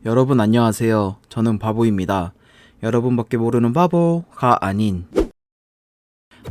여러분 안녕하세요. 저는 바보입니다. 여러분밖에 모르는 바보가 아닌.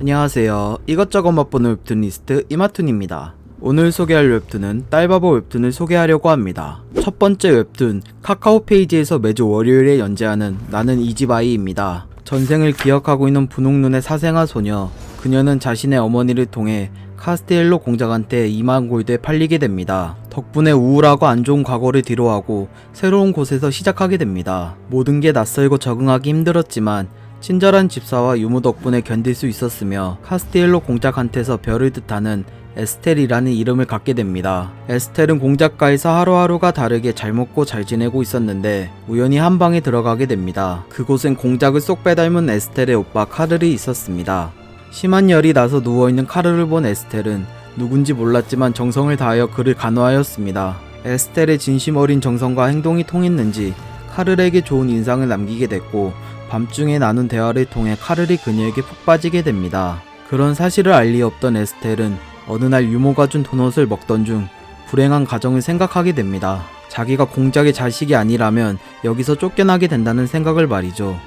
안녕하세요. 이것저것 맛보는 웹툰 리스트 이마툰입니다. 오늘 소개할 웹툰은 딸바보 웹툰을 소개하려고 합니다. 첫 번째 웹툰 카카오 페이지에서 매주 월요일에 연재하는 나는 이지바이입니다. 전생을 기억하고 있는 분홍눈의 사생아 소녀. 그녀는 자신의 어머니를 통해 카스티엘로 공작한테 2만 골드에 팔리게 됩니다. 덕분에 우울하고 안 좋은 과거를 뒤로하고 새로운 곳에서 시작하게 됩니다. 모든 게 낯설고 적응하기 힘들었지만 친절한 집사와 유무 덕분에 견딜 수 있었으며 카스티엘로 공작한테서 별을 뜻하는 에스텔이라는 이름을 갖게 됩니다. 에스텔은 공작가에서 하루하루가 다르게 잘 먹고 잘 지내고 있었는데 우연히 한 방에 들어가게 됩니다. 그곳엔 공작을 쏙 빼닮은 에스텔의 오빠 카를이 있었습니다. 심한 열이 나서 누워있는 카를을 본 에스텔은 누군지 몰랐지만 정성을 다하여 그를 간호하였습니다. 에스텔의 진심 어린 정성과 행동이 통했는지 카를에게 좋은 인상을 남기게 됐고 밤중에 나눈 대화를 통해 카를이 그녀에게 푹 빠지게 됩니다. 그런 사실을 알 리 없던 에스텔은 어느 날 유모가 준 도넛을 먹던 중 불행한 가정을 생각하게 됩니다. 자기가 공작의 자식이 아니라면 여기서 쫓겨나게 된다는 생각을 말이죠.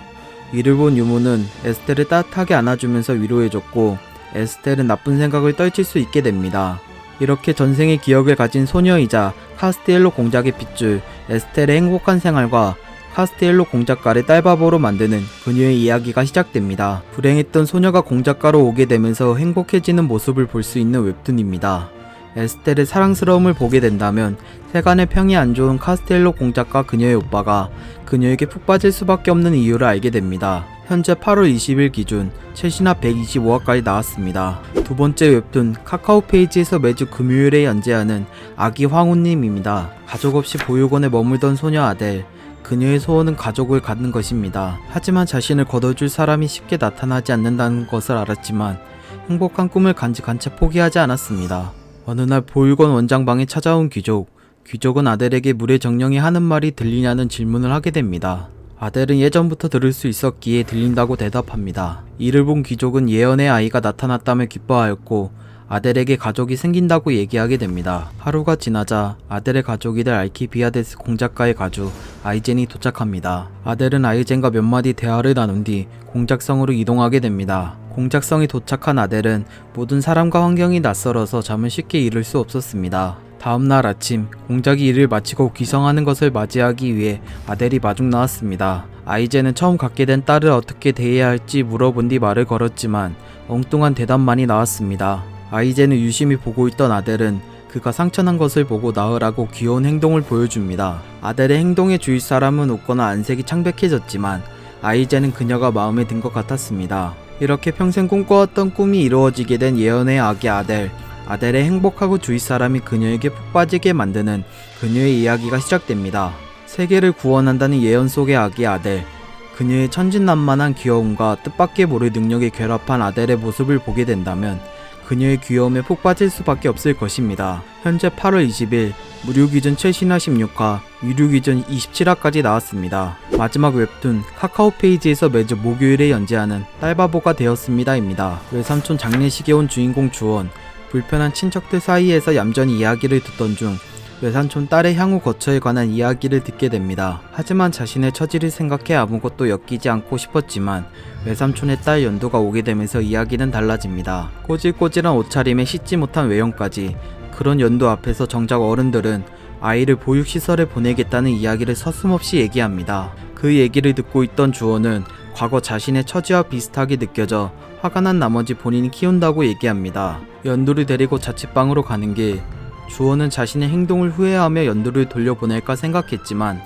이를 본 유모는 에스텔을 따뜻하게 안아주면서 위로해줬고 에스텔은 나쁜 생각을 떨칠 수 있게 됩니다. 이렇게 전생의 기억을 가진 소녀이자 카스티엘로 공작의 핏줄 에스텔의 행복한 생활과 카스티엘로 공작가를 딸바보로 만드는 그녀의 이야기가 시작됩니다. 불행했던 소녀가 공작가로 오게 되면서 행복해지는 모습을 볼 수 있는 웹툰입니다. 에스텔의 사랑스러움을 보게 된다면 세간의 평이 안 좋은 카스티엘로 공작가 그녀의 오빠가 그녀에게 푹 빠질 수밖에 없는 이유를 알게 됩니다. 현재 8월 20일 기준 최신화 125화까지 나왔습니다. 두 번째 웹툰 카카오 페이지에서 매주 금요일에 연재하는 아기 황후님입니다. 가족 없이 보육원에 머물던 소녀 아델. 그녀의 소원은 가족을 갖는 것입니다. 하지만 자신을 거둬줄 사람이 쉽게 나타나지 않는다는 것을 알았지만 행복한 꿈을 간직한 채 포기하지 않았습니다. 어느 날 보육원 원장방에 찾아온 귀족은 아델에게 물의 정령이 하는 말이 들리냐는 질문을 하게 됩니다. 아델은 예전부터 들을 수 있었기에 들린다고 대답합니다. 이를 본 귀족은 예언의 아이가 나타났다며 기뻐하였고 아델에게 가족이 생긴다고 얘기하게 됩니다. 하루가 지나자 아델의 가족이 될 알키비아데스 공작가의 가족 아이젠이 도착합니다. 아델은 아이젠과 몇 마디 대화를 나눈 뒤 공작성으로 이동하게 됩니다. 공작성에 도착한 아델은 모든 사람과 환경이 낯설어서 잠을 쉽게 이룰 수 없었습니다. 다음날 아침 공작이 일을 마치고 귀성하는 것을 맞이하기 위해 아델이 마중 나왔습니다. 아이젠은 처음 갖게 된 딸을 어떻게 대해야 할지 물어본 뒤 말을 걸었지만 엉뚱한 대답만이 나왔습니다. 아이젠을 유심히 보고 있던 아델은 그가 상처난 것을 보고 나으라고 귀여운 행동을 보여줍니다. 아델의 행동에 주위 사람은 웃거나 안색이 창백해졌지만 아이젠은 그녀가 마음에 든 것 같았습니다. 이렇게 평생 꿈꿔왔던 꿈이 이루어지게 된 예언의 아기 아델. 아델의 행복하고 주위 사람이 그녀에게 푹 빠지게 만드는 그녀의 이야기가 시작됩니다. 세계를 구원한다는 예언 속의 아기 아델. 그녀의 천진난만한 귀여움과 뜻밖의 모를 능력이 결합한 아델의 모습을 보게 된다면 그녀의 귀여움에 푹 빠질 수밖에 없을 것입니다. 현재 8월 20일 무료 기준 최신화 16화, 유료 기준 27화까지 나왔습니다. 마지막 웹툰 카카오 페이지에서 매주 목요일에 연재하는 딸바보가 되었습니다입니다. 외삼촌 장례식에 온 주인공 주원. 불편한 친척들 사이에서 얌전히 이야기를 듣던 중 외삼촌 딸의 향후 거처에 관한 이야기를 듣게 됩니다. 하지만 자신의 처지를 생각해 아무것도 엮이지 않고 싶었지만 외삼촌의 딸 연두가 오게 되면서 이야기는 달라집니다. 꼬질꼬질한 옷차림에 씻지 못한 외형까지. 그런 연두 앞에서 정작 어른들은 아이를 보육시설에 보내겠다는 이야기를 서슴없이 얘기합니다. 그 얘기를 듣고 있던 주원은 과거 자신의 처지와 비슷하게 느껴져 화가 난 나머지 본인이 키운다고 얘기합니다. 연두를 데리고 자취방으로 가는 길, 주원은 자신의 행동을 후회하며 연두를 돌려보낼까 생각했지만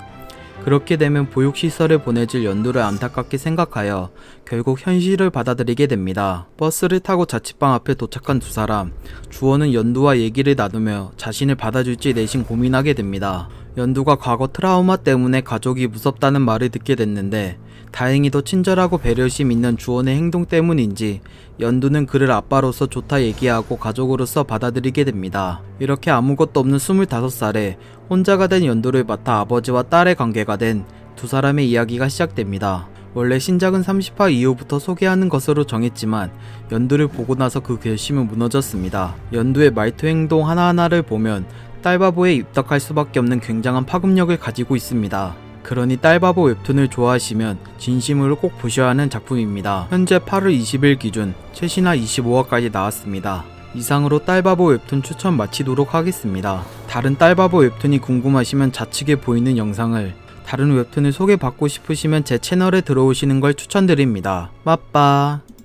그렇게 되면 보육시설에 보내질 연두를 안타깝게 생각하여 결국 현실을 받아들이게 됩니다. 버스를 타고 자취방 앞에 도착한 두 사람. 주원은 연두와 얘기를 나누며 자신을 받아줄지 내심 고민하게 됩니다. 연두가 과거 트라우마 때문에 가족이 무섭다는 말을 듣게 됐는데 다행히도 친절하고 배려심 있는 주원의 행동 때문인지 연두는 그를 아빠로서 좋다 얘기하고 가족으로서 받아들이게 됩니다. 이렇게 아무것도 없는 25살에 혼자가 된 연두를 맡아 아버지와 딸의 관계가 된 두 사람의 이야기가 시작됩니다. 원래 신작은 30화 이후부터 소개하는 것으로 정했지만 연두를 보고 나서 그 결심은 무너졌습니다. 연두의 말투 행동 하나하나를 보면 딸바보에 입덕할 수밖에 없는 굉장한 파급력을 가지고 있습니다. 그러니 딸바보 웹툰을 좋아하시면 진심으로 꼭 보셔야 하는 작품입니다. 현재 8월 20일 기준 최신화 25화까지 나왔습니다. 이상으로 딸바보 웹툰 추천 마치도록 하겠습니다. 다른 딸바보 웹툰이 궁금하시면 좌측에 보이는 영상을, 다른 웹툰을 소개받고 싶으시면 제 채널에 들어오시는 걸 추천드립니다. 빠빠.